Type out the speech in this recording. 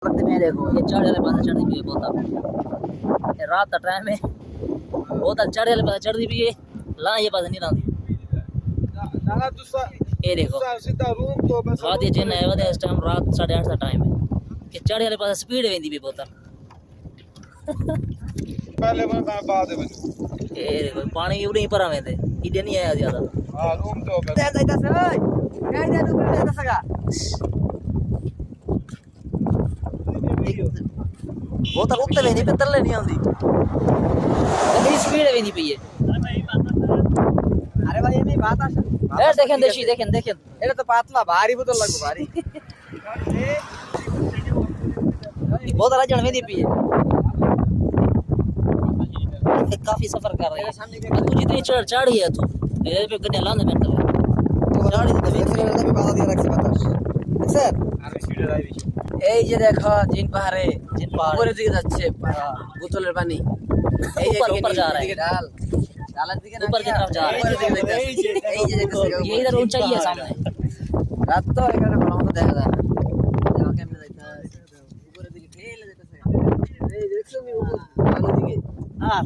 में देखो ये चढ़ वाले पास चढ़ती भी है बोतल। ये रात का टाइम है, बोतल चढ़ वाले पास चढ़ती भी है, ला ये पास नहीं लाती। ये देखो वादी जिन है वादी इस टाइम रात 8:30 का टाइम है। ये चढ़ वाले पास स्पीड वेंदी भी बोतल। पहले मैं बाद में ये देखो पानी उड़ी पर आवे थे इधर नहीं आया ज्यादा। हां रूम तो दे दे दस ओए क्या दे दे दे सका बोतल उत्ते वेंदी पे तरले नहीं आंदी गड्डी स्पीड वेंदी पई है। अरे भाई ये बात आशा ए देखें देशी देखें देखें এটা তো পাতলা ভারী বোতল লাগবে ভারী बोतल अजण वेंदी पई है। काफी सफर कर रहे हैं तू जितनी चढ़ी है तू ये पे गड्डी लाने में कर चढ़ी तो এখানে আমি বাধা দিয়ে রাখছি বাতাস স্যার আর স্পিডে যাই বেশি এই যে দেখো জিন পাহাড়ে जिन पहाड़ উপরের দিকে যাচ্ছে বোতলের পানি এই যে ऊपर जा रहा है। দিকে ডাল ডালের দিকে না ऊपर की तरफ जा रहा है। এই যে দেখো ये इधर ऊंचाई है सामने। রাত তো এখানে ভালো মতো দেখা যায় না দেখো কেমনে যাইতে উপরের দিকে ঠেলে যেতেছে এই দেখছো আমি উপর দিকে हाँ